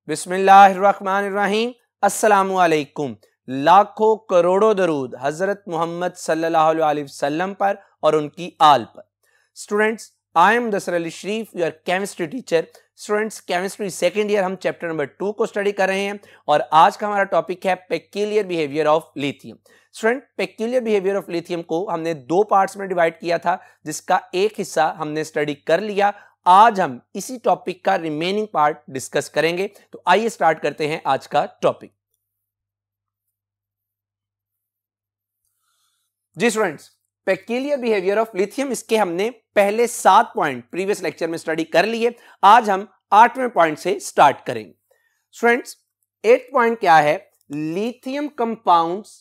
बिस्मिल्लाहिर्रहमानिर्रहीम। अस्सलामुअलैकुम। लाखों करोड़ों दरूद हजरत मोहम्मद सल्लल्लाहु अलैहि वसल्लम पर और उनकी आल पर। स्टूडेंट्स, आई एम दसर Ali Sharif, your chemistry teacher. Students, chemistry second year हम चैप्टर नंबर 2 को स्टडी कर रहे हैं और आज का हमारा टॉपिक है peculiar behaviour of lithium. Student, peculiar behaviour of lithium को हमने दो पार्ट्स में डिवाइड किया था, जिसका एक हिस्सा हमने स्टडी कर लिया। आज हम इसी टॉपिक का रिमेनिंग पार्ट डिस्कस करेंगे। तो आइए स्टार्ट करते हैं आज का टॉपिक। जी students, peculiar behaviour of lithium, इसके हमने पहले 7 पॉइंट प्रीवियस लेक्चर में स्टडी कर लिए। आज हम 8वें पॉइंट से स्टार्ट करेंगे। स्टूडेंट्स, 8th पॉइंट क्या है? Lithium compounds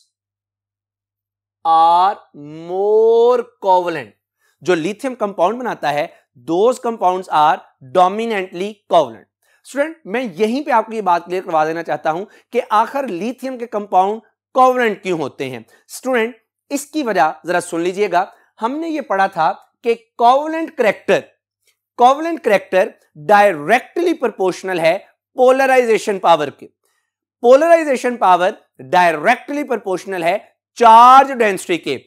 are more covalent. जो लिथियम कंपाउंड बनाता है, those compounds are dominantly covalent. Student, मैं यहीं पे आपको ये बात क्लियर करवा देना चाहता हूं कि आखिर लिथियम के कंपाउंड कोवलेंट क्यों होते हैं। स्टूडेंट, इसकी वजह जरा सुन लीजिएगा। हमने ये पढ़ा था कि कोवलेंट करैक्टर डायरेक्टली प्रोपोर्शनल है पोलराइजेशन पावर के। पोलराइजेशन पावर डायरेक्टली प्रोपोर्शनल है चार्ज डेंसिटी के।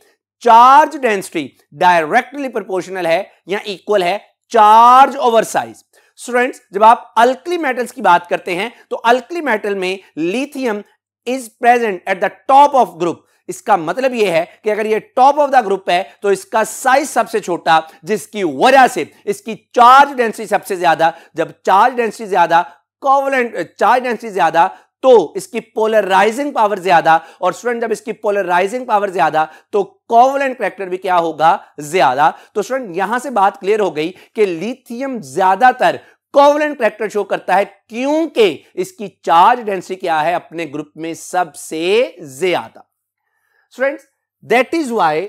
चार्ज डेंसिटी डायरेक्टली प्रोपोर्शनल है या इक्वल है चार्ज ओवर साइज। स्टूडेंट्स, जब आप अल्कली मेटल्स की बात करते हैं तो अल्कली मेटल में lithium is present at the top of group. इसका मतलब यह है कि अगर ये टॉप ऑफ द ग्रुप है तो इसका साइज सबसे छोटा, जिसकी वजह से इसकी चार्ज डेंसिटी सबसे ज्यादा। जब चार्ज डेंसिटी ज्यादा, कोवलेंट चार्ज डेंसिटी ज्यादा, तो इसकी पोलराइजिंग पावर ज्यादा। और स्टूडेंट, जब इसकी पोलराइजिंग पावर ज्यादा तो कोवलेंट करैक्टर भी क्या होगा? ज्यादा। तो स्टूडेंट, यहां से बात क्लियर हो गई कि लिथियम ज्यादातर कोवलेंट करैक्टर शो करता है, क्योंकि इसकी चार्ज डेंसिटी क्या है अपने ग्रुप में? सबसे ज्यादा। Students, that is why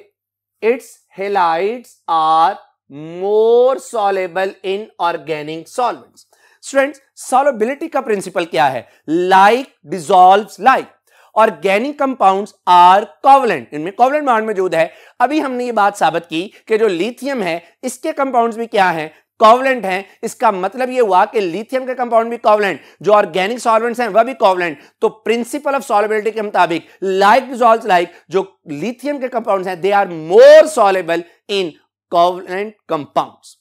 its halides are more soluble in organic solvents. Students, solubility का प्रिंसिपल क्या है? Like dissolves like. Organic compounds are covalent, इनमें कोवलेंट बॉन्ड मौजूद है। अभी हमने ये बात साबित की कि जो लिथियम है इसके कंपाउंड्स भी क्या हैं? कोवलेंट हैं। इसका मतलब ये हुआ कि लिथियम के कंपाउंड भी कोवलेंट, जो ऑर्गेनिक सॉल्वेंट्स हैं वह भी कोवलेंट। तो प्रिंसिपल ऑफ सॉल्युबिलिटी के मुताबिक लाइक डिसॉल्व्स लाइक, जो लिथियम के कंपाउंड्स हैं they are more soluble in covalent compounds.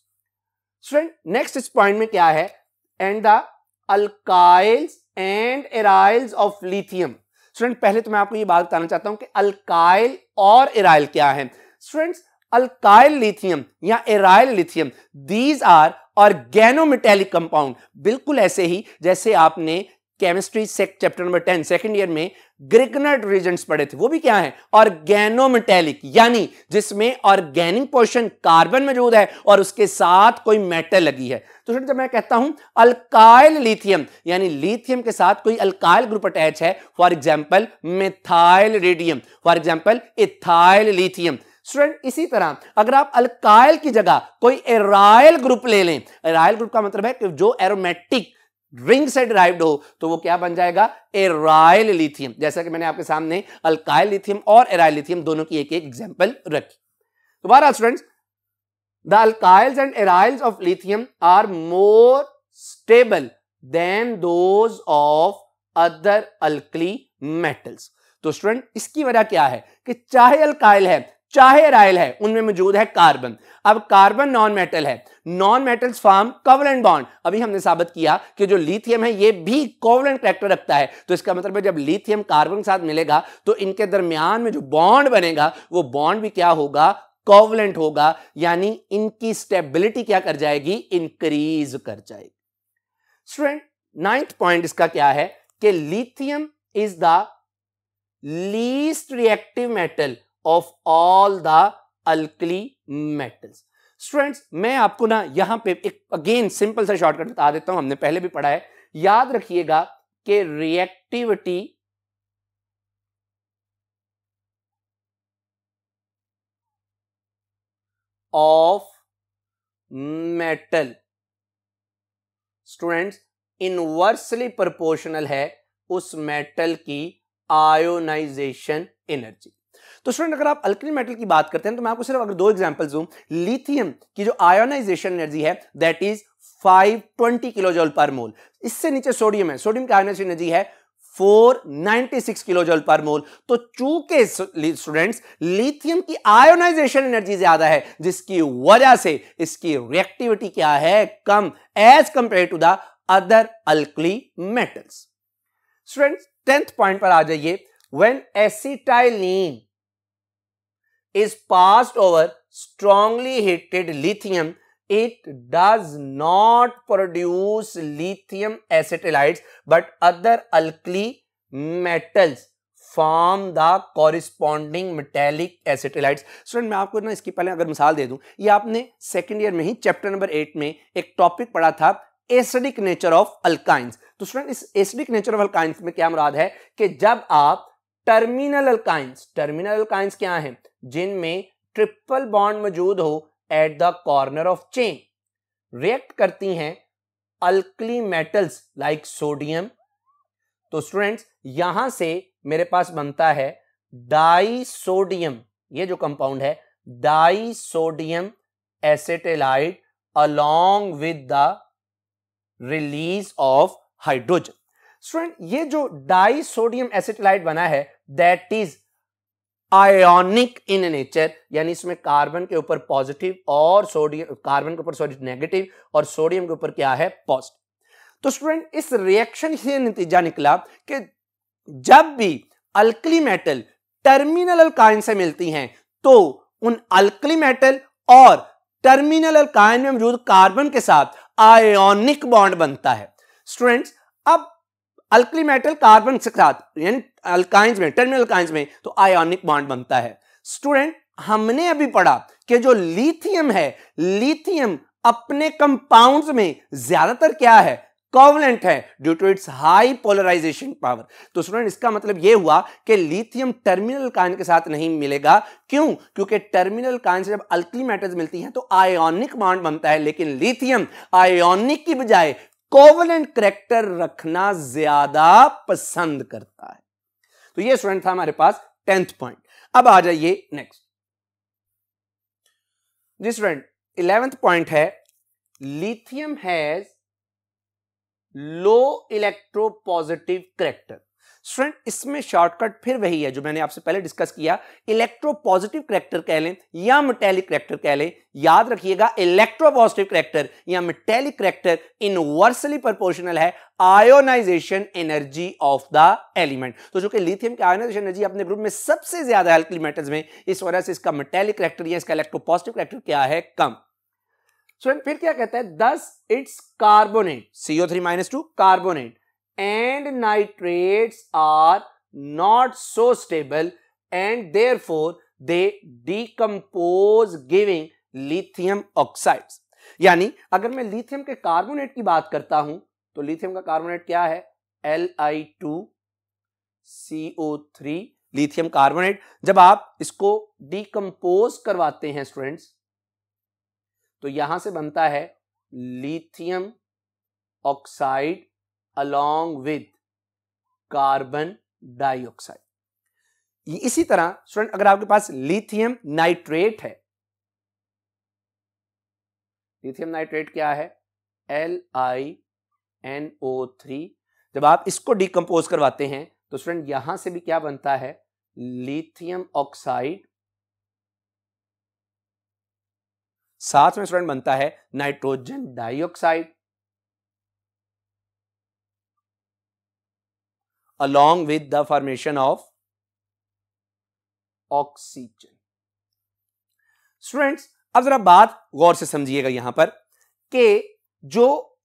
Student, next इस पॉइंट में क्या है? And the alkyls and aryls of lithium. Student, पहले तो मैं आपको ये बात बताना चाहता हूं कि अल्काइल और एराइल क्या है। स्टूडेंट्स, अल्काइल लिथियम या aryl lithium, these are organometallic compound. बिल्कुल ऐसे ही जैसे आपने chemistry chapter number 10 second year में ग्रिगनेट रिएजेंट्स पढ़े थे, वो भी क्या है? ऑर्गेनोमेटेलिक, यानी जिसमें ऑर्गेनिक पोर्शन कार्बन मौजूद है और उसके साथ कोई मेटल लगी है। तो जब मैं कहता हूं अल्काइल लिथियम, यानी लिथियम के साथ कोई अल्काइल ग्रुप अटैच है, for example methyl radium, for example ethyl lithium. Student, इसी तरह अगर आप अल्काइल की जगह कोई एराइल ग्रुप ले लें, एराइल ग्रुप का मतलब है कि जो एरोमेटिक रिंग से डिराइव्ड हो, तो वो क्या बन जाएगा? Aryl lithium. जैसा कि मैंने आपके सामने अल्काइल लिथियम और एराइल लिथियम दोनों की एक एक एग्जांपल रखी। तो बहरहाल students, the alkyls and aryls of lithium are more stable than those of other alkali metals. तो स्टूडेंट, इसकी वजह क्या है कि चाहे अल्काइल है चाहे एराइल है, उनमें मौजूद है कार्बन। अब कार्बन नॉन मेटल है, non metals form covalent bond. अभी हमने साबित किया कि जो लिथियम है ये भी कोवलेंट करैक्टर रखता है। तो इसका मतलब है जब लिथियम कार्बन के साथ मिलेगा तो इनके दरमियान में जो बॉन्ड बनेगा वो बॉन्ड भी क्या होगा? कोवलेंट होगा, यानी इनकी स्टेबिलिटी क्या कर जाएगी? इंक्रीज कर जाएगी। स्टूडेंट, 9th पॉइंट इसका क्या है कि lithium is the least reactive metal of all the alkali metals. Students, मैं आपको ना यहां पे एक अगेन सिंपल सा शॉर्टकट बता देता हूं, हमने पहले भी पढ़ा है। याद रखिएगा कि reactivity of metal students inversely proportional है उस मेटल की आयोनाइजेशन एनर्जी। तो स्टूडेंट, अगर आप अल्कली मेटल की बात करते हैं तो मैं आपको सिर्फ अगर 2 एग्जांपल्स दूं, लिथियम की जो आयोनाइजेशन एनर्जी है that is 520 kilo joule per mole. इससे नीचे सोडियम है, सोडियम की आयोनाइजेशन एनर्जी है 496 किलो जूल पर मोल। तो चूंकि स्टूडेंट्स लिथियम की आयोनाइजेशन एनर्जी ज्यादा है, जिसकी वजह से इसकी रिएक्टिविटी क्या है, कम, as compare to the other alkali metals. Students 10th point पर आ जाइए। When acetylene is passed over strongly heated lithium, it does not produce lithium acetylides but other alkali metals form the corresponding metallic acetylides। Student मैं आपको ना इसकी पहले अगर मिसाल दे दूं, ये आपने सेकेंड ईयर में ही चैप्टर नंबर 8 में एक टॉपिक पढ़ा था, एसिडिक नेचर ऑफ अल्काइंस। तो स्टूडेंट इस एसिडिक नेचर ऑफ अल्काइंस में क्या मुराद है कि जब आप टर्मिनल अल्काइंस क्या हैं, जिनमें ट्रिपल बॉन्ड मौजूद हो at the corner of chain, react करती हैं अल्कली मेटल्स लाइक सोडियम। तो स्टूडेंट्स यहां से मेरे पास बनता है डाई सोडियम, ये जो कंपाउंड है disodium acetylide along with the release of hydrogen. Student ये जो डाई सोडियम एसिटाइलाइड बना है that is ionic in nature, यानी इसमें कार्बन के ऊपर पॉजिटिव और सोडियम, कार्बन के ऊपर सॉरी नेगेटिव और सोडियम के ऊपर क्या है, पॉजिटिव। तो स्टूडेंट इस रिएक्शन से नतीजा निकला कि जब भी अल्कली मेटल टर्मिनल अल्काइन से मिलती हैं तो उन अल्कली मेटल और टर्मिनल अल्काइन में मौजूद कार्बन के साथ आयोनिक बॉन्ड बनता है। स्टूडेंट्स अब अल्कली मेटल कार्बन के साथ यानी अल्काइंस में, टर्मिनल अल्काइंस में तो आयोनिक बॉन्ड बनता है। स्टूडेंट हमने अभी पढ़ा कि जो लिथियम है, लिथियम अपने कंपाउंड्स में ज्यादातर क्या है, कोवलेंट है due to its high polarization power. तो स्टूडेंट इसका मतलब यह हुआ कि लिथियम टर्मिनल अल्काइन के साथ नहीं मिलेगा। क्यों? क्योंकि टर्मिनल अल्काइन से जब अल्कली मेटल्स मिलती हैं तो आयोनिक बॉन्ड बनता है, लेकिन लिथियम आयोनिक की बजाय कोवलेंट करैक्टर रखना ज्यादा पसंद करता है। तो ये स्टूडेंट था हमारे पास 10th पॉइंट। अब आ जाइए नेक्स्ट जी स्टूडेंट 11th पॉइंट है lithium has low electropositive character. Student इसमें शॉर्टकट फिर वही है जो मैंने आपसे पहले डिस्कस किया, इलेक्ट्रोपॉजिटिव करैक्टर कह लें या मेटेलिक करैक्टर कह लें। याद रखिएगा इलेक्ट्रोपॉजिटिव करैक्टर या मेटेलिक करैक्टर इनवर्सली प्रोपोर्शनल है ionization energy of the element. तो जो कि लिथियम की आयोनाइजेशन एनर्जी अपने ग्रुप में सबसे ज्यादा है अल्कली मेटल्स में, इस वजह से इसका मेटेलिक करैक्टर या इसका इलेक्ट्रोपॉजिटिव करैक्टर क्या है, कम। फिर क्या कहता है, दस it's carbonate CO3-2 carbonate and nitrates are not so stable and therefore they decompose giving lithium oxides। यानी अगर मैं लिथियम के कार्बोनेट की बात करता हूं तो लिथियम का कार्बोनेट क्या है, Li2CO3 लिथियम कार्बोनेट। जब आप इसको डिकम्पोज करवाते हैं स्टूडेंट्स तो यहां से बनता है lithium oxide along with carbon dioxide. इसी तरह स्टूडेंट अगर आपके पास लिथियम नाइट्रेट है, लिथियम नाइट्रेट क्या है, LiNO3। जब आप इसको डिकम्पोज करवाते हैं तो स्टूडेंट यहां से भी क्या बनता है, लिथियम ऑक्साइड, साथ में स्टूडेंट बनता है nitrogen dioxide along with the formation of oxygen। Students अब जरा बात गौर से समझिएगा यहां पर कि जो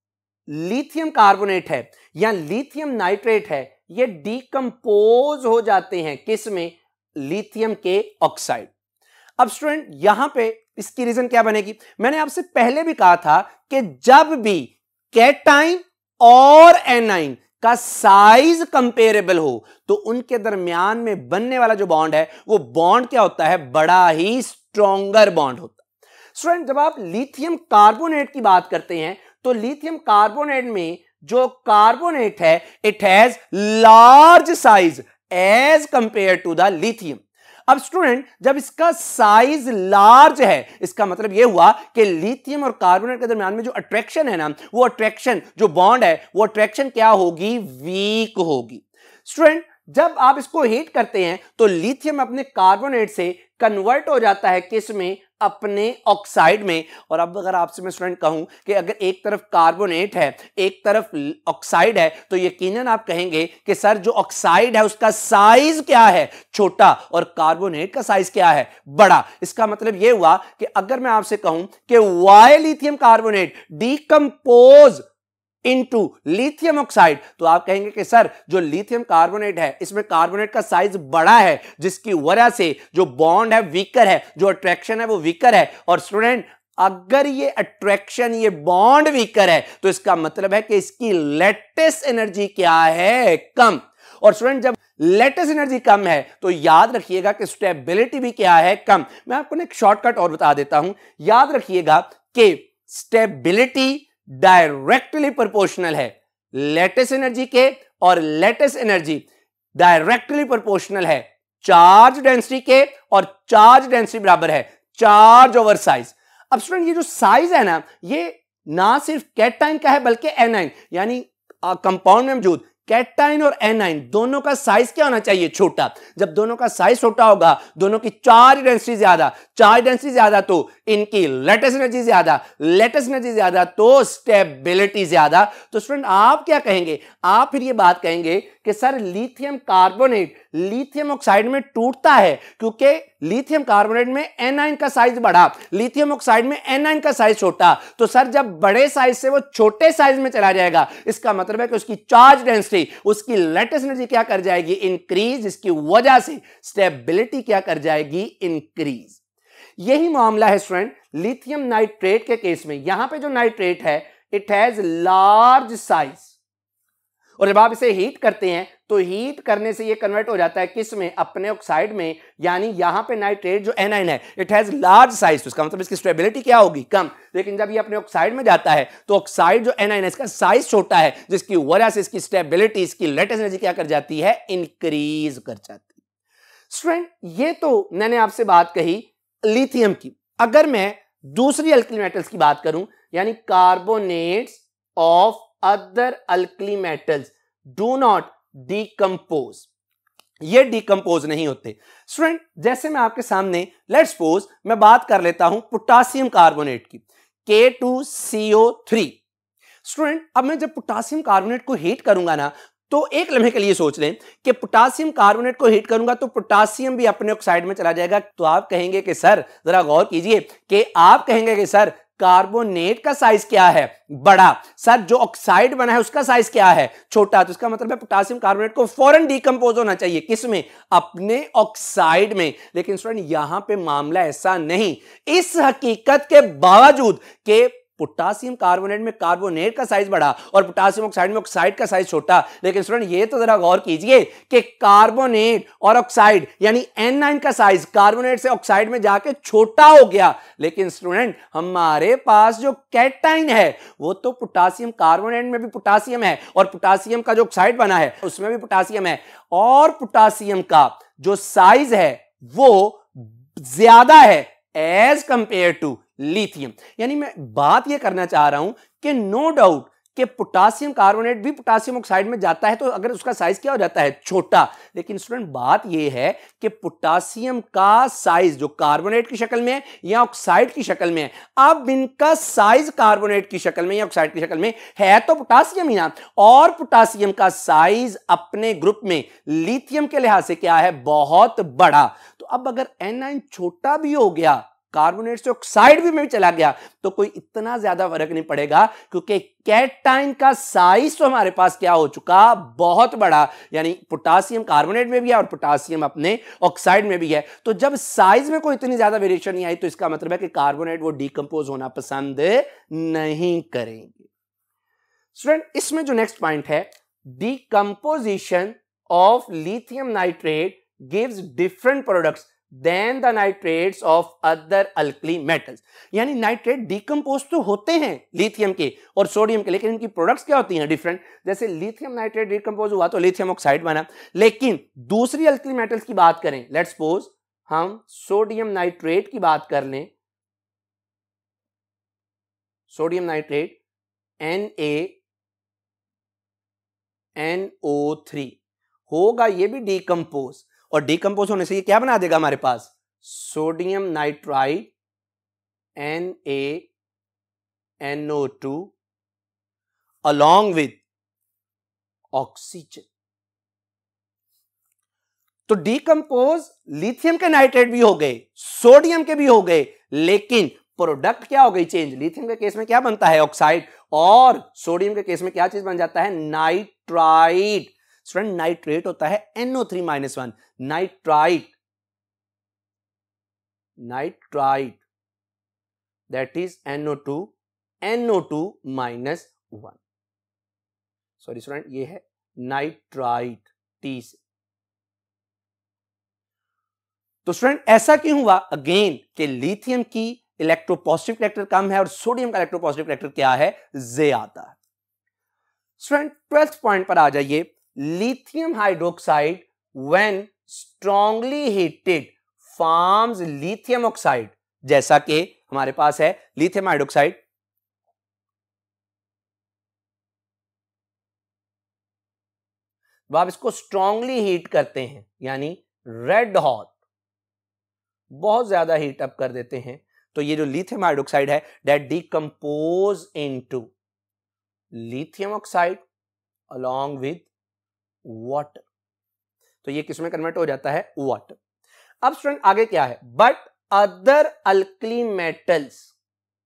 लिथियम कार्बोनेट है या लिथियम नाइट्रेट है ये डिकम्पोज हो जाते हैं किस में, लिथियम के ऑक्साइड। अब स्टूडेंट यहां पे इसकी रीजन क्या बनेगी, मैंने आपसे पहले भी कहा था कि जब भी कैटाइन और एनाइन का साइज कंपेरेबल हो तो उनके दरमियान में बनने वाला जो बॉन्ड है वो बॉन्ड क्या होता है, बड़ा ही स्ट्रॉन्गर बॉन्ड होता है। स्टूडेंट जब आप लिथियम कार्बोनेट की बात करते हैं तो लिथियम कार्बोनेट में जो कार्बोनेट है it has large size as compare to the lithium. अब स्टूडेंट जब इसका साइज लार्ज है, इसका मतलब यह हुआ कि लिथियम और कार्बोनेट के दरमियान में जो अट्रैक्शन है ना, वो अट्रैक्शन जो बॉन्ड है, वो अट्रैक्शन क्या होगी? वीक होगी। स्टूडेंट जब आप इसको हीट करते हैं तो लिथियम अपने कार्बोनेट से कन्वर्ट हो जाता है किस में? अपने ऑक्साइड में। और अब अगर आपसे मैं स्टूडेंट कहूं कि अगर एक तरफ कार्बोनेट है, एक तरफ ऑक्साइड है, तो यकीनन आप कहेंगे कि सर जो ऑक्साइड है उसका साइज क्या है? छोटा, और कार्बोनेट का साइज क्या है? बड़ा। इसका मतलब यह हुआ कि अगर मैं आपसे कहूं कि why lithium carbonate decompose into lithium oxide, तो आप कहेंगे कि सर जो लिथियम कार्बोनेट है इसमें कार्बोनेट का साइज बड़ा है, जिसकी वजह से जो बॉन्ड है वीकर है, जो अट्रैक्शन है वो वीकर है। और स्टूडेंट अगर ये अट्रैक्शन, ये बॉन्ड वीकर है, तो इसका मतलब है कि इसकी लेटिस एनर्जी क्या है? कम। और स्टूडेंट जब लेटिस एनर्जी कम है तो याद रखिएगा कि स्टेबिलिटी भी क्या है? कम। मैं आपको एक शॉर्टकट और बता देता हूं, याद रखिएगा कि स्टेबिलिटी डायरेक्टली प्रोपोर्शनल है लेटिस एनर्जी के, और लेटिस एनर्जी डायरेक्टली प्रोपोर्शनल है चार्ज डेंसिटी के, और चार्ज डेंसिटी बराबर है चार्ज ओवर साइज। अब स्टूडेंट ये जो साइज है ना, ये ना सिर्फ कैटाइन का है बल्कि एनाइन, यानी कंपाउंड में मौजूद कैटाइन और एनाइन दोनों का साइज क्या होना चाहिए? छोटा। जब दोनों का साइज छोटा होगा, दोनों की चार्ज डेंसिटी ज्यादा तो इनकी लेटिस एनर्जी ज्यादा, लेटिस एनर्जी ज्यादा तो स्टेबिलिटी ज्यादा। तो स्टूडेंट आप क्या कहेंगे? आप फिर ये बात कहेंगे कि sir lithium carbonate lithium oxide में टूटता है क्योंकि लिथियम कार्बोनेट में एनाइन का साइज बड़ा, लिथियम ऑक्साइड में एनाइन का साइज छोटा। तो सर जब बड़े साइज से वो छोटे साइज में चला जाएगा, इसका मतलब है कि उसकी चार्ज डेंसिटी, उसकी लेटिस एनर्जी क्या कर जाएगी? इंक्रीज। इसकी वजह से स्टेबिलिटी क्या कर जाएगी? इंक्रीज। यही मामला है स्टूडेंट लिथियम नाइट्रेट के केस में। यहां पे जो नाइट्रेट है इट हैज लार्ज साइज, और जब आप इसे हीट करते हैं तो हीट करने से ये कन्वर्ट हो जाता है किस में? अपने ऑक्साइड में। यानी यहां पे नाइट्रेट जो एनाइन है इट हैज लार्ज साइज, तो इसका मतलब इसकी स्टेबिलिटी क्या होगी? कम। लेकिन जब ये अपने ऑक्साइड में जाता है तो ऑक्साइड जो एनाइन है इसका साइज छोटा है, जिसकी वजह से इसकी स्टेबिलिटी, इसकी लेटिस एनर्जी क्या कर जाती है? इंक्रीज कर जाती है। स्टूडेंट ये तो मैंने आपसे बात कही लिथियम की। अगर मैं दूसरी अल्कली मेटल्स की बात करूं, यानी carbonates of other alkali metals do not decompose, ये डिकम्पोज नहीं होते। स्टूडेंट जैसे मैं आपके सामने लेट्स सपोज मैं बात कर लेता हूं पोटासियम कार्बोनेट की, K2CO3। स्टूडेंट अब मैं जब पोटासियम कार्बोनेट को हीट करूंगा ना, तो एक लम्हे के लिए सोच लें कि पोटासियम कार्बोनेट को हीट करूंगा तो पोटासियम भी अपने ऑक्साइड में चला जाएगा। तो आप कहेंगे कि सर जरा गौर कीजिए कि आप कहेंगे कि सर कार्बोनेट का साइज क्या है? बड़ा। सर जो ऑक्साइड बना है उसका साइज क्या है? छोटा। तो इसका मतलब है पोटासियम कार्बोनेट को फौरन डिकम्पोज होना चाहिए किसमें? अपने ऑक्साइड में। लेकिन स्टूडेंट यहां पे मामला ऐसा नहीं। इस हकीकत के बावजूद के पोटासियम कार्बोनेट में कार्बोनेट का साइज बड़ा और पोटासियम ऑक्साइड में ऑक्साइड का साइज छोटा, लेकिन स्टूडेंट ये तो जरा गौर कीजिए कि कार्बोनेट और ऑक्साइड यानी N9 का साइज कार्बोनेट से ऑक्साइड में जाके छोटा हो गया। लेकिन स्टूडेंट हमारे पास जो कैटाइन है वो तो पोटासियम कार्बोनेट में भी पोटासियम है, और पोटासियम का जो ऑक्साइड बना है उसमें भी पोटासियम है, और पोटासियम का जो साइज है वो ज्यादा है एज कंपेयर टू लिथियम। यानी मैं बात यह करना चाह रहा हूं कि नो डाउट कि पोटासियम कार्बोनेट भी पोटासियम ऑक्साइड में जाता है तो अगर उसका साइज क्या हो जाता है? छोटा। लेकिन स्टूडेंट बात यह है कि पोटासियम का साइज जो कार्बोनेट की शक्ल में है या ऑक्साइड की शक्ल में है, अब इनका साइज कार्बोनेट की शक्ल में या ऑक्साइड की शक्ल में है तो पोटासियम ही ना, और पोटासियम का साइज अपने ग्रुप में लिथियम के लिहाज से क्या है? बहुत बड़ा। तो अब अगर N9 छोटा भी हो गया, कार्बोनेट से ऑक्साइड भी में चला गया, तो कोई इतना ज्यादा फर्क नहीं पड़ेगा क्योंकि कैटाइन का साइज तो हमारे पास क्या हो चुका? बहुत बड़ा। यानी पोटासियम कार्बोनेट में भी है और पोटासियम अपने ऑक्साइड में भी है। तो जब साइज में कोई इतनी ज्यादा वेरिएशन नहीं आई तो इसका मतलब है कि कार्बोनेट वो डिकम्पोज होना पसंद नहीं करेंगे। स्टूडेंट इसमें जो नेक्स्ट पॉइंट है, decomposition of lithium nitrate gives different products than the nitrates of other alkali metals. यानी नाइट्रेट डिकम्पोज तो होते हैं लिथियम के और सोडियम के, लेकिन इनकी प्रोडक्ट्स क्या होती हैं? डिफरेंट। जैसे लिथियम नाइट्रेट डिकम्पोज हुआ तो लिथियम ऑक्साइड बना, लेकिन दूसरी अल्कली मेटल्स की बात करें, लेट्स सपोज हम सोडियम नाइट्रेट की बात कर लें, सोडियम नाइट्रेट NaNO3 होगा, ये भी डीकंपोज, और डीकंपोज होने से ये क्या बना देगा हमारे पास, sodium nitrite NaNO2 along with oxygen. तो डीकंपोज लिथियम के नाइट्रेट भी हो गए, सोडियम के भी हो गए, लेकिन प्रोडक्ट क्या हो गई चेंज। लिथियम के केस में क्या बनता है, ऑक्साइड, और सोडियम के केस में क्या चीज बन जाता है, नाइट्राइड। स्टूडेंट नाइट्रेट होता है NO3-1, nitride that is NO2-1। Sorry student, ये है नाइट्राइड T से। तो स्टूडेंट ऐसा क्यों हुआ अगेन कि लिथियम की इलेक्ट्रोपॉजिटिव कैरेक्टर कम है और सोडियम का इलेक्ट्रोपॉजिटिव कैरेक्टर क्या है, ज्यादा है। स्टूडेंट 12th पॉइंट पर आ जाइए। Lithium hydroxide when strongly heated forms lithium oxide, जैसा कि हमारे पास है लिथियम हाइड्रोक्साइड, आप इसको स्ट्रांगली हीट करते हैं, यानी रेड हॉट, बहुत ज्यादा हीट अप कर देते हैं, तो ये जो लिथियम हाइड्रोक्साइड है that decompose into lithium oxide along with water, तो ये किसमें कन्वर्ट हो जाता है, वाटर। अब स्टूडेंट आगे क्या है, but other alkali metals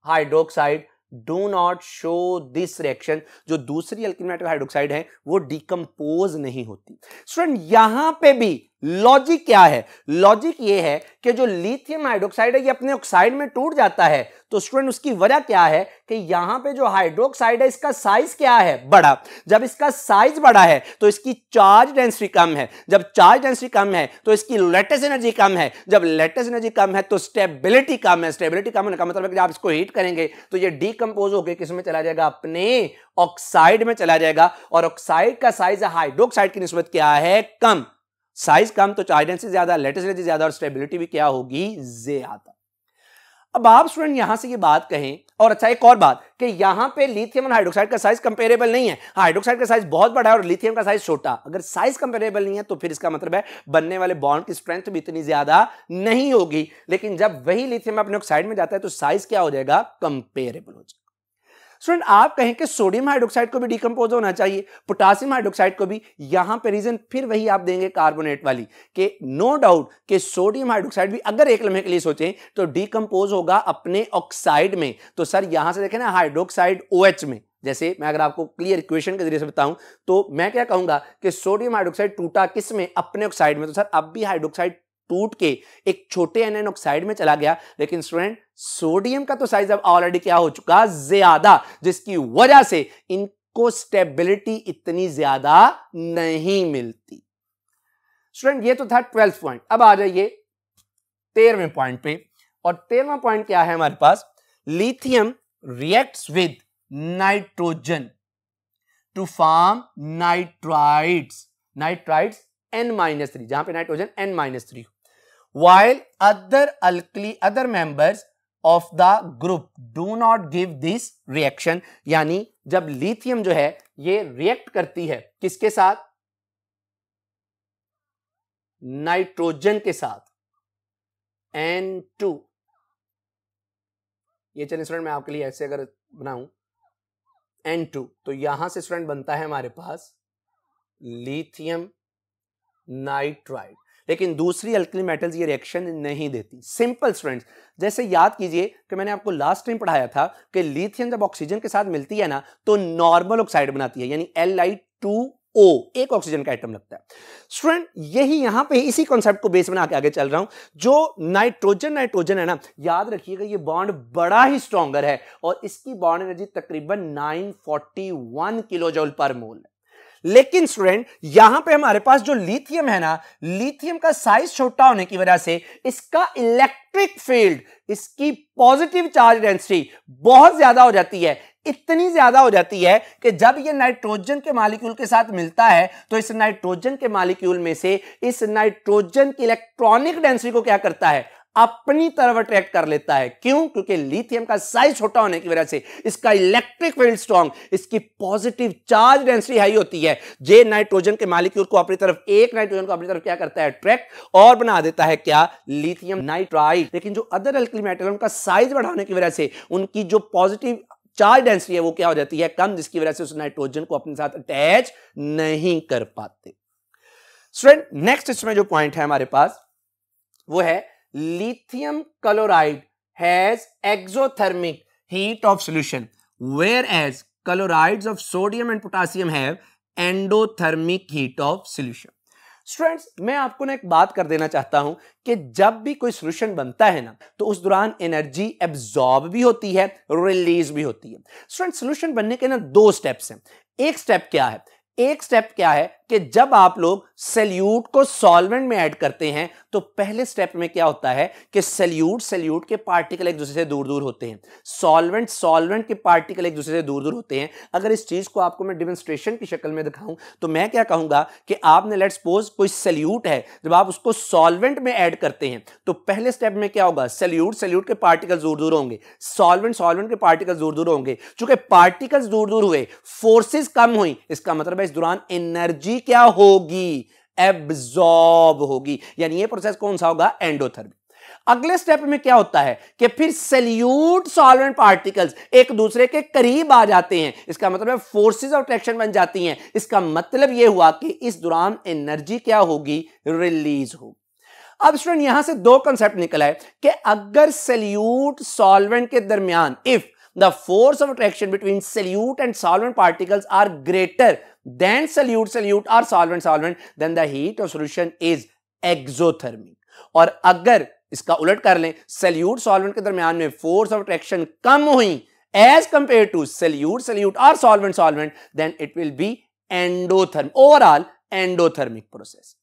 hydroxide do not show this reaction, जो दूसरी अल्कली मेटल हाइड्रोक्साइड है वो डिकम्पोज नहीं होती। स्टूडेंट यहां पे भी लॉजिक क्या है, लॉजिक ये है कि जो लिथियम हाइड्रोक्साइड है ये अपने ऑक्साइड में टूट जाता है, तो स्टूडेंट उसकी वजह क्या है कि यहां पे जो हाइड्रोक्साइड है इसका साइज क्या है, बड़ा। जब इसका साइज बड़ा है तो इसकी चार्ज डेंसिटी कम है, जब चार्ज डेंसिटी कम है तो इसकी लैटिस एनर्जी कम है, जब लैटिस एनर्जी कम है तो स्टेबिलिटी कम है, स्टेबिलिटी कम होने का मतलब है कि आप इसको हीट करेंगे तो ये डीकंपोज होकर किसमें चला जाएगा, अपने ऑक्साइड में चला जाएगा, और ऑक्साइड का साइज हाइड्रोक्साइड की निस्बत क्या है, कम। साइज कम तो चार्ज डेंसिटी ज्यादा, लैटिस एनर्जी ज्यादा, और स्टेबिलिटी भी क्या होगी, ज्यादा। अब आप स्टूडेंट यहां से ये बात कहें, और अच्छा एक और बात कि यहां पे लिथियम और हाइड्रोक्साइड का साइज कंपेरेबल नहीं है, हाइड्रोक्साइड का साइज बहुत बड़ा है और लिथियम का साइज छोटा। अगर साइज कंपेरेबल नहीं है तो फिर इसका मतलब है बनने वाले बॉन्ड की स्ट्रेंथ भी इतनी ज्यादा नहीं होगी, लेकिन जब वही लिथियम अपने ऑक्साइड में जाता है तो साइज क्या हो जाएगा, कंपेरेबल हो जाएगा। स्टूडेंट आप कहें कि सोडियम हाइड्रोक्साइड को भी डिकम्पोज होना चाहिए, पोटासियम हाइड्रोक्साइड को भी, यहां पे रीजन फिर वही आप देंगे कार्बोनेट वाली, कि नो डाउट कि सोडियम हाइड्रोक्साइड भी अगर एक लम्हे के लिए सोचें तो डिकम्पोज होगा अपने ऑक्साइड में। तो सर यहां से देखें ना, हाइड्रोक्साइड OH में, जैसे मैं अगर आपको क्लियर इक्वेशन के जरिए से बताऊं तो मैं क्या कहूंगा कि सोडियम हाइड्रोक्साइड टूटा किस में, अपने ऑक्साइड में, तो सर अब भी हाइड्रोक्साइड टूट के एक छोटे एनायन ऑक्साइड में चला गया, लेकिन स्टूडेंट सोडियम का तो साइज अब ऑलरेडी क्या हो चुका, ज्यादा, जिसकी वजह से इनको स्टेबिलिटी इतनी ज्यादा नहीं मिलती। स्टूडेंट ये तो था 12th पॉइंट। अब आ जाइए 13वें पॉइंट पे, और 13वां पॉइंट क्या है हमारे पास, lithium reacts with nitrogen to form nitrides, nitrides N-3, जहां पे nitrogen N-3, while other members of the group do not give this reaction, यानी जब लिथियम जो है ये रिएक्ट करती है किसके साथ, नाइट्रोजन के साथ, N2, ये चलिए स्टूडेंट मैं आपके लिए ऐसे अगर बनाऊं N2, तो यहां से स्टूडेंट बनता है हमारे पास लिथियम नाइट्राइड, लेकिन दूसरी अल्कली मेटल्स ये रिएक्शन नहीं देती। सिंपल स्टूडेंट्स, जैसे याद कीजिए कि मैंने आपको लास्ट टाइम पढ़ाया था कि लिथियम जब ऑक्सीजन के साथ मिलती है ना तो नॉर्मल ऑक्साइड बनाती है, यानी Li2O, एक ऑक्सीजन का एटम लगता है। स्टूडेंट यही यहां पे इसी कॉन्सेप्ट को बेस बना के आगे चल रहा हूं। जो नाइट्रोजन है ना, याद रखिएगा ये बॉन्ड बड़ा ही स्ट्रॉन्गर है और इसकी बॉन्ड एनर्जी तकरीबन 941 किलोजूल पर मोल है। लेकिन स्टूडेंट यहां पे हमारे पास जो लिथियम है ना, लिथियम का साइज छोटा होने की वजह से इसका इलेक्ट्रिक फील्ड, इसकी पॉजिटिव चार्ज डेंसिटी बहुत ज्यादा हो जाती है, इतनी ज्यादा हो जाती है कि जब ये नाइट्रोजन के मॉलिक्यूल के साथ मिलता है तो इस नाइट्रोजन के मॉलिक्यूल में से इस नाइट्रोजन की इलेक्ट्रॉनिक डेंसिटी को क्या करता है, अपनी तरफ अट्रैक्ट कर लेता है। क्यों? क्योंकि लिथियम का साइज छोटा होने की वजह से इसका इलेक्ट्रिक फील्ड स्ट्रॉन्ग, इसकी पॉजिटिव चार्ज डेंसिटी हाई होती है। जे नाइट्रोजन के मॉलिक्यूल को अपनी तरफ, एक नाइट्रोजन को अपनी तरफ क्या करता है, अट्रैक्ट और बना देता है क्या, लिथियम नाइट्राइड। लेकिन जो अदर अल्कली मेटल उनका साइज बढ़ाने की वजह से उनकी जो पॉजिटिव चार्ज डेंसिटी है वो क्या हो जाती है, कम, जिसकी वजह से उस नाइट्रोजन को अपने साथ अटैच नहीं कर पाते। स्टूडेंट नेक्स्ट इसमें जो पॉइंट है हमारे पास वो है lithium chloride has exothermic heat of solution whereas chlorides of sodium and potassium have endothermic heat of solution। Students मैं आपको ना एक बात कर देना चाहता हूं कि जब भी कोई सॉल्यूशन बनता है ना तो उस दौरान एनर्जी एब्जॉर्ब भी होती है, रिलीज भी होती है। स्टूडेंट सॉल्यूशन बनने के ना दो स्टेप्स हैं। एक स्टेप क्या है, एक स्टेप क्या है कि जब आप लोग सल्यूट को सॉल्वेंट में ऐड करते हैं तो पहले स्टेप में क्या होता है कि सल्यूट के पार्टिकल एक दूसरे से दूर दूर होते हैं, सॉल्वेंट के पार्टिकल एक दूसरे से दूर दूर होते हैं। अगर इस चीज को आपको मैं डेमोंस्ट्रेशन की शक्ल में दिखाऊं तो मैं क्या कहूंगा कि आपने लेट्स सपोज कोई सल्यूट है, जब आप उसको सॉल्वेंट में ऐड करते हैं तो पहले स्टेप में क्या होगा, सल्यूट के पार्टिकल दूर दूर होंगे, सॉल्वेंट के पार्टिकल दूर दूर होंगे। चूंकि पार्टिकल्स दूर दूर हुए, फोर्सेस कम हुई, इसका मतलब है इस दौरान एनर्जी क्या होगी, एब्जॉर्ब होगी। यानी ये प्रोसेस कौन सा होगा, एंडोथर्मिक। अगले स्टेप में क्या होता है कि फिर सल्यूट सॉल्वेंट पार्टिकल्स एक दूसरे के करीब आ जाते हैं, इसका मतलब है फोर्सेस ऑफ अट्रैक्शन बन जाती हैं। इसका मतलब यह हुआ कि इस दौरान एनर्जी क्या होगी, रिलीज होगी। अब स्टूडेंट यहां से दो कंसेप्ट निकला है कि अगर सल्यूट सॉल्वेंट के दरमियान, if the force of attraction between solute and solvent particles are greater than solute or solvent, then the heat of solution is exothermic। और अगर इसका उलट कर लें, सल्यूट सॉल्वेंट के दरमियान में फोर्स ऑफ अट्रैक्शन कम हुई as compared to solute or solvent, then it will be endothermic, overall endothermic process।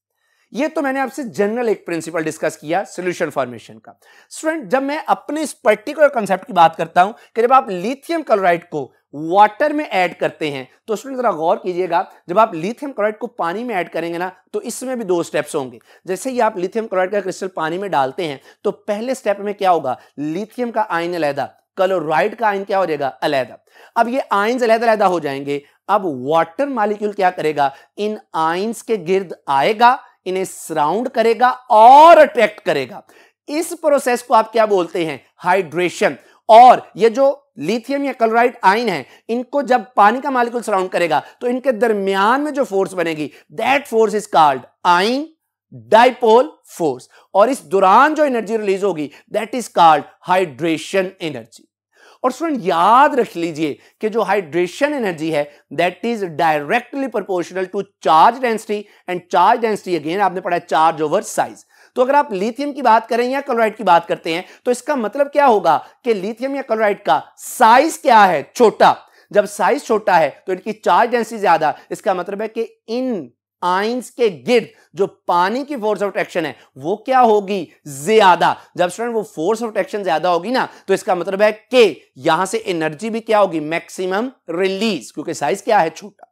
ये तो मैंने आपसे जनरल एक प्रिंसिपल डिस्कस किया सॉल्यूशन फॉर्मेशन का। स्टूडेंट जब मैं अपने इस पर्टिकुलर कांसेप्ट की बात करता हूं कि जब आप लिथियम क्लोराइड को वाटर में ऐड करते हैं तो स्टूडेंट जरा गौर कीजिएगा, जब आप लिथियम क्लोराइड को पानी में ऐड करेंगे ना तो इसमें भी दो स्टेप्स होंगे। जैसे ही आप लिथियम क्लोराइड का क्रिस्टल पानी में डालते हैं तो पहले स्टेप में क्या होगा, लिथियम का आयन अलग, क्लोराइड का आयन क्या हो जाएगा, अलग। अब ये आयन्स अलग हो जाएंगे। अब वाटर मॉलिक्यूल क्या करेगा, इन आयन्स के गिर्द आएगा, इन्हें सराउंड करेगा और अट्रैक्ट करेगा। इस प्रोसेस को आप क्या बोलते हैं, हाइड्रेशन। और ये जो लिथियम या क्लोराइड आयन है, इनको जब पानी का मॉलिक्यूल सराउंड करेगा तो इनके दरमियान में जो फोर्स बनेगी, that force is called ion dipole force. और इस दौरान जो एनर्जी रिलीज होगी that is called hydration energy. और स्टूडेंट याद रख लीजिए कि जो हाइड्रेशन एनर्जी है that is directly proportional to charge density, and charge density again आपने पढ़ा है चार्ज ओवर साइज। तो अगर आप लिथियम की बात करें या क्लोराइड की बात करते हैं तो इसका मतलब क्या होगा कि लिथियम या क्लोराइड का साइज क्या है, छोटा। जब साइज छोटा है तो इनकी चार्ज डेंसिटी ज्यादा, इसका मतलब है कि इन आयंस के गिर्द जो पानी की फोर्स ऑफ अट्रैक्शन है वो क्या होगी, ज्यादा। जब स्टूडेंट वो फोर्स ऑफ अट्रैक्शन ज्यादा होगी ना तो इसका मतलब है कि यहां से एनर्जी भी क्या होगी, मैक्सिमम रिलीज, क्योंकि साइज क्या है, छोटा।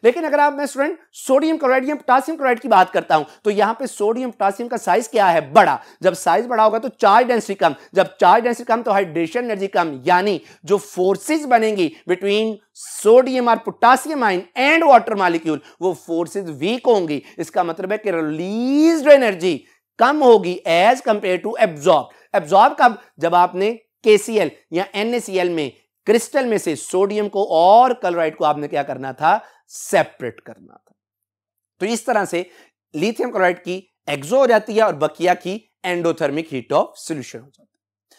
लेकिन अगर आप, मैं स्टूडेंट सोडियम क्लोराइड या पोटासियम क्लोराइड की बात करता हूं तो यहां पे सोडियम पोटासियम का साइज क्या है, बड़ा। जब साइज बड़ा होगा तो चार्ज डेंसिटी कम, जब चार्ज डेंसिटी कम तो हाइड्रेशन एनर्जी कम। यानी जो फोर्सेस बनेंगी बिटवीन सोडियम और potassium ion and water molecule वो फोर्सेस वीक होंगी। इसका मतलब है कि रिलीज्ड एनर्जी कम होगी as compare to absorb. Absorb कब, जब आपने KCl या NaCl में क्रिस्टल में से सोडियम को और क्लोराइड को आपने क्या करना था, सेपरेट करना था। तो इस तरह से लिथियम क्लोराइड की एक्सो हो जाती है और बकिया की एंडोथर्मिक हीट ऑफ सॉल्यूशन हो जाती है।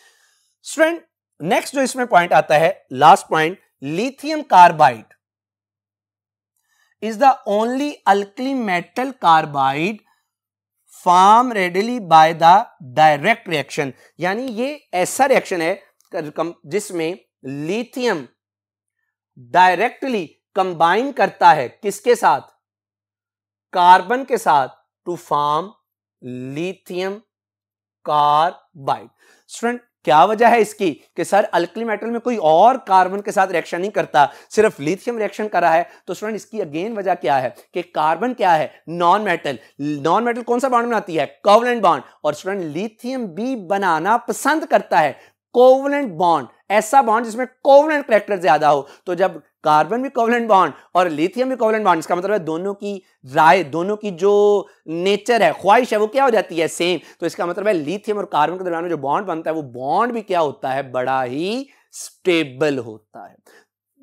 स्टूडेंट नेक्स्ट जो इसमें पॉइंट आता है, last point, lithium carbide is the only alkali metal carbide form readily by the direct reaction. यानी ये ऐसा रिएक्शन है जिसमें लिथियम डायरेक्टली कंबाइन करता है किसके साथ, कार्बन के साथ, to form lithium carbide. Student क्या वजह है इसकी कि सर अल्कली मेटल में कोई और कार्बन के साथ रिएक्शन नहीं करता, सिर्फ लिथियम रिएक्शन कर रहा है। तो स्टूडेंट इसकी अगेन वजह क्या है कि कार्बन क्या है, नॉन मेटल। नॉन मेटल कौन सा बॉन्ड बनाती है, कोवलेंट बॉन्ड। और स्टूडेंट लिथियम भी बनाना पसंद करता है कोवलेंट बॉन्ड, ऐसा बॉन्ड जिसमें कोवलेंट कैरेक्टर ज्यादा हो। तो जब कार्बन भी कोवलेंट बॉन्ड और लिथियम भी कोवलेंट बॉन्ड, इसका मतलब है दोनों की राय, दोनों की जो नेचर है, ख्वाहिश है, वो क्या हो जाती है, सेम। तो इसका मतलब है लिथियम और कार्बन के दरमियान में जो बॉन्ड बनता है वो बॉन्ड भी क्या होता है, बड़ा ही स्टेबल होता है।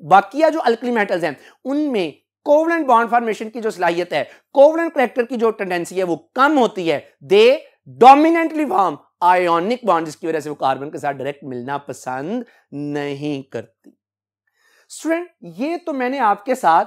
बाकी जो अल्कली मेटल्स हैं उनमें कोवलेंट बॉन्ड फॉर्मेशन की जो सलाहियत है, कोवलेंट कैरेक्टर की जो टेंडेंसी है वो कम होती है। दे डोमिनेंटली फॉर्म आयोनिक बॉन्ड, जिसकी वजह से वो कार्बन के साथ डायरेक्ट मिलना पसंद नहीं करती। स्टूडेंट ये तो मैंने आपके साथ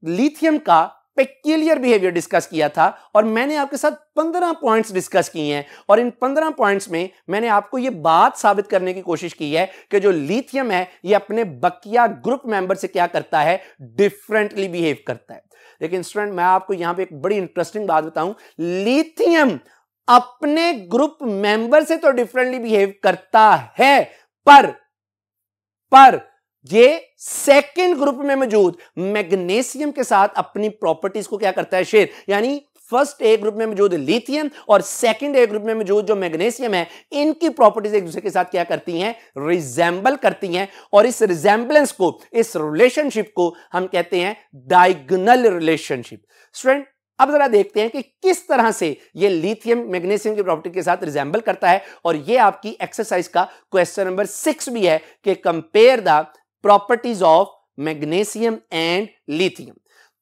लिथियम का पेक्यूलियर बिहेवियर डिस्कस किया था और मैंने आपके साथ 15 पॉइंट्स डिस्कस किए हैं। और इन 15 पॉइंट्स में मैंने आपको यह बात साबित करने की कोशिश की है कि जो लिथियम है ये अपने बकिया ग्रुप मेंबर से क्या करता है, डिफरेंटली बिहेव करता है। लेकिन स्टूडेंट मैं आपको यहां पे एक बड़ी इंटरेस्टिंग बात बताऊं, लिथियम अपने ग्रुप मेंबर से तो डिफरेंटली बिहेव करता है, पर ये सेकंड ग्रुप में मौजूद मैग्नीशियम के साथ अपनी प्रॉपर्टीज को क्या करता है, शेयर। यानी फर्स्ट ए ग्रुप में मौजूद लिथियम और सेकंड ए ग्रुप में मौजूद जो मैग्नीशियम है, इनकी प्रॉपर्टीज एक दूसरे के साथ क्या करती हैं, रिजेंबल करती हैं। और इस रिजेंबलेंस को, इस रिलेशनशिप को हम कहते हैं डायगोनल रिलेशनशिप। स्टूडेंट अब जरा देखते हैं कि किस तरह से ये लिथियम मैग्नीशियम की प्रॉपर्टी के साथ रिजेंबल करता है। और ये आपकी एक्सरसाइज का क्वेश्चन नंबर 6 भी है कि compare the properties of magnesium and lithium.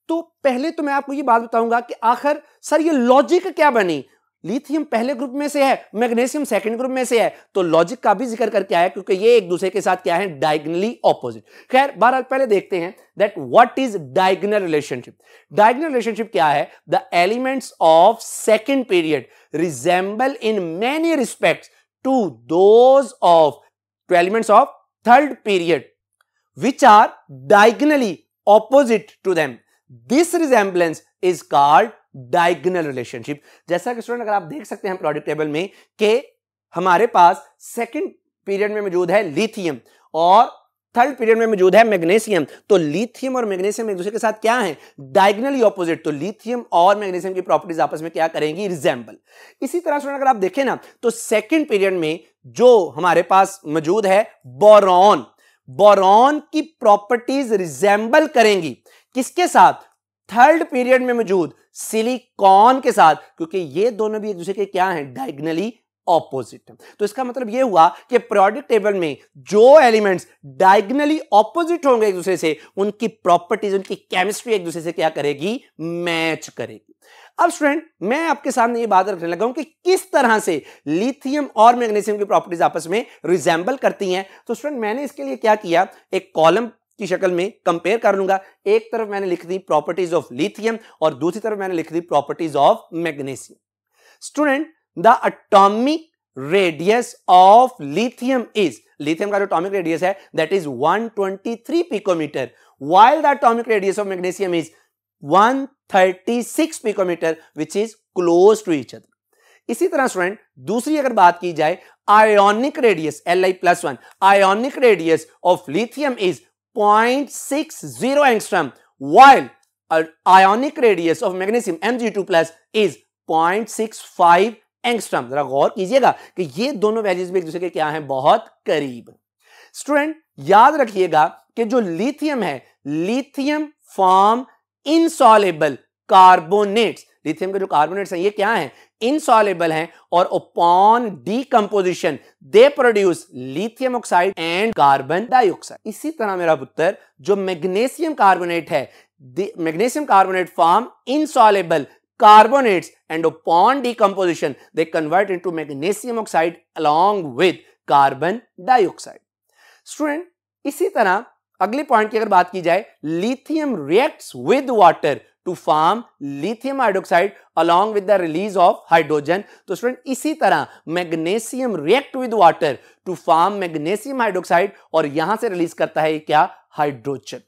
तो पहले तो मैं आपको ये बात बताऊंगा कि आखिर सर ये लॉजिक क्या बनी, लिथियम पहले ग्रुप में से है, मैग्नीशियम सेकंड ग्रुप में से है, तो लॉजिक का भी जिक्र करके आया क्योंकि ये एक दूसरे के साथ क्या है, डायगोनली ऑपोजिट। खैर बहरहाल पहले देखते हैं that what is diagonal relationship. Diagonal relationship क्या है, the elements of second period resemble in many respects to those of two elements of third period which are diagonally opposite to them. This resemblance is called diagonal relationship. जैसा कि student अगर आप देख सकते हैं product table में कि हमारे पास सेकंड पीरियड में मौजूद है लिथियम और थर्ड पीरियड में मौजूद है मैग्नीशियम। तो लिथियम और मैग्नीशियम एक दूसरे के साथ क्या है, डायगोनली ऑपोजिट। तो लिथियम और मैग्नीशियम की प्रॉपर्टीज आपस में क्या करेंगी, रिजेंबल। इसी तरह स्टूडेंट अगर आप देखें ना तो सेकंड पीरियड में जो हमारे पास मौजूद है बोरॉन, बोरॉन की प्रॉपर्टीज रिजेंबल करेंगी किसके साथ, थर्ड पीरियड में मौजूद सिलिकॉन के साथ, क्योंकि ये दोनों भी एक दूसरे के क्या हैं, डायगोनली ऑपोजिट। तो इसका मतलब ये हुआ कि पीरियोडिक टेबल में जो एलिमेंट्स डायगोनली ऑपोजिट होंगे एक दूसरे से, उनकी प्रॉपर्टीज, उनकी केमिस्ट्री एक दूसरे से क्या करेगी, मैच करेगी। अब स्टूडेंट मैं आपके सामने ये बात रखने लगा हूं कि किस तरह से लिथियम और मैग्नीशियम की प्रॉपर्टीज आपस में रिजेंबल करती हैं। तो स्टूडेंट मैंने इसके लिए क्या किया, एक कॉलम की शक्ल में कंपेयर कर लूंगा। एक तरफ मैंने लिख दी प्रॉपर्टीज ऑफ लिथियम और दूसरी तरफ मैंने लिख दी properties of magnesium. Student the atomic radius of lithium is, lithium का जो एटॉमिक रेडियस है that is 123 picometre, while the atomic radius of magnesium is 136 picometre which is close to each other. इसी तरह स्टूडेंट दूसरी अगर बात की जाए ionic radius Li+1, ionic radius of lithium is 0.60 angstrom, while ionic radius of magnesium Mg2+ is 0.65 angstrom. जरा गौर कीजिएगा कि ये दोनों वैल्यूज भी एक दूसरे के क्या हैं, बहुत करीब। स्टूडेंट याद रखिएगा कि जो लिथियम है, lithium form insoluble carbonates, lithium के जो कार्बोनेट्स हैं ये क्या हैं, इनसॉल्युबल हैं और upon decomposition they produce lithium oxide and carbon dioxide. इसी तरह मेरा पुत्र जो मैग्नीशियम कार्बोनेट है, magnesium carbonate form insoluble carbonates and upon decomposition they convert into magnesium oxide along with carbon dioxide. Student इसी तरह अगले पॉइंट की अगर बात की जाए, lithium reacts with water to form lithium hydroxide along with the release of hydrogen. तो student इसी तरह magnesium react with water to form magnesium hydroxide और यहां से रिलीज करता है क्या, हाइड्रोजन।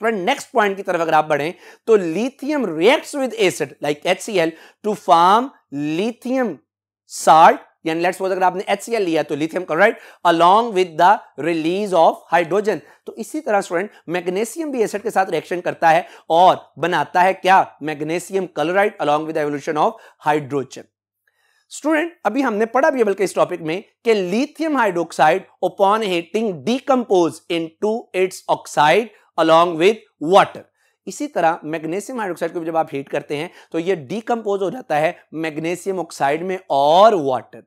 नेक्स्ट पॉइंट की तरफ अगर आप बढ़ें तो lithium reacts with acid like HCl to form lithium salt यानी लेट्स सपोज अगर आपने HCl लिया तो lithium chloride along with the release of hydrogen. तो इसी तरह स्टूडेंट मैग्नीशियम भी एसिड के साथ रिएक्शन करता है और बनाता है क्या, magnesium chloride along with evolution of hydrogen. Student अभी हमने पढ़ा भी है बल्कि इस टॉपिक में कि lithium hydroxide upon heating decompose into its oxide along with water. इसी तरह मैग्नीशियम हाइड्रोक्साइड को जब आप हीट करते हैं तो ये डीकंपोज हो जाता है मैग्नीशियम ऑक्साइड में और वाटर।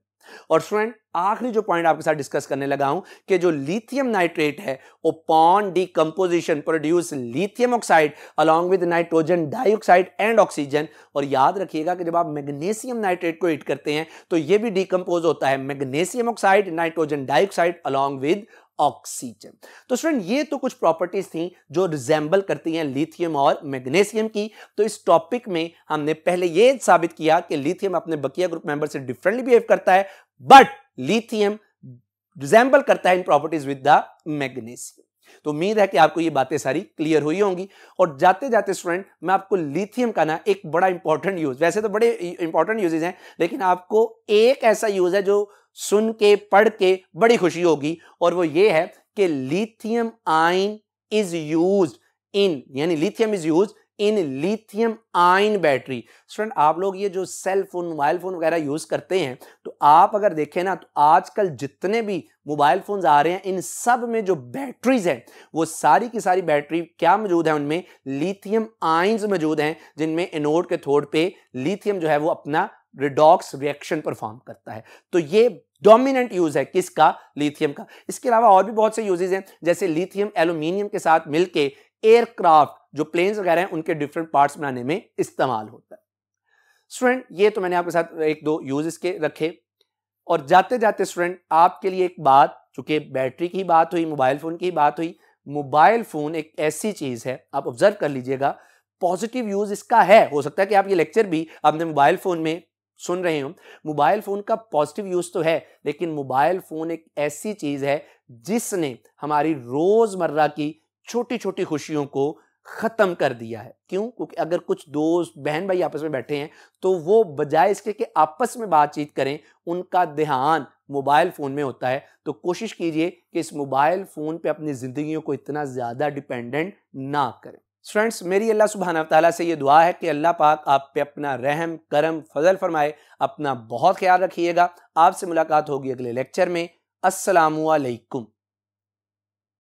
और स्टूडेंट आखिरी जो पॉइंट आपके साथ डिस्कस करने लगा हूं कि जो लिथियम नाइट्रेट है upon decomposition produce lithium oxide along with nitrogen dioxide and oxygen. और याद रखिएगा कि जब आप मैग्नीशियम नाइट्रेट को हीट करते हैं तो यह भी डीकंपोज होता है magnesium oxide nitrogen dioxide along with oxygen. तो स्टूडेंट ये तो कुछ प्रॉपर्टीज थी जो रिजेंबल करती हैं लिथियम और मैग्नीशियम की। तो इस टॉपिक में हमने पहले ये साबित किया कि लिथियम अपने बकिया ग्रुप मेंबर से डिफरेंटली बिहेव करता है, बट लिथियम रिजेंबल करता है इन प्रॉपर्टीज विद द मैग्नीशियम। तो उम्मीद है कि आपको ये बातें सारी क्लियर हुई होंगी। और जाते जाते स्टूडेंट मैं आपको लिथियम का ना एक बड़ा इंपॉर्टेंट यूज, वैसे तो बड़े इंपॉर्टेंट यूजेस हैं लेकिन आपको एक ऐसा यूज है जो सुन के पढ़ के बड़ी खुशी होगी, और वो ये है कि lithium ion is used in, यानी lithium is used in lithium ion battery. Student आप लोग ये जो सेल फोन मोबाइल फोन वगैरह यूज करते हैं तो आप अगर देखें ना तो आजकल जितने भी मोबाइल फोन्स आ रहे हैं इन सब में जो बैटरीज है वो सारी की सारी बैटरी क्या मौजूद है, उनमें लिथियम आयन्स मौजूद हैं जिनमें एनोड के थोड़ पे लिथियम जो है वो अपना रिडॉक्स रिएक्शन परफॉर्म करता है। तो ये डोमिनेंट यूज है किसका, लिथियम का। इसके अलावा और भी बहुत से यूजेस हैं, जैसे लिथियम एल्यूमिनियम के साथ मिलके एयरक्राफ्ट जो प्लेन्स वगैरह हैं उनके डिफरेंट पार्ट्स बनाने में इस्तेमाल होता है। स्टूडेंट ये तो मैंने आपके साथ एक दो यूज इसके रखे। और जाते जाते स्टूडेंट आपके लिए एक बात, चूंकि बैटरी की बात हुई, मोबाइल फोन की बात हुई, मोबाइल फोन एक ऐसी चीज है, आप ऑब्जर्व कर लीजिएगा, पॉजिटिव यूज इसका है। हो सकता है कि आप ये लेक्चर भी अपने मोबाइल फोन में सुन रहे हो, मोबाइल फोन का पॉजिटिव यूज तो है, लेकिन मोबाइल फोन एक ऐसी चीज है जिसने हमारी रोजमर्रा की छोटी छोटी खुशियों को खत्म कर दिया है। क्यों? क्योंकि अगर कुछ दोस्त बहन भाई आपस में बैठे हैं तो वो बजाय इसके कि आपस में बातचीत करें, उनका ध्यान मोबाइल फोन में होता है। तो कोशिश कीजिए कि इस मोबाइल फोन पे अपनी जिंदगियों को इतना ज्यादा डिपेंडेंट ना करें। फ्रेंड्स मेरी अल्लाह सुब्हानहू व तआला से ये दुआ है कि अल्लाह पाक आप पे अपना रहम करम फजल फरमाए। अपना बहुत ख्याल रखिएगा। आपसे मुलाकात होगी अगले लेक्चर में। अस्सलामु अलैकुम।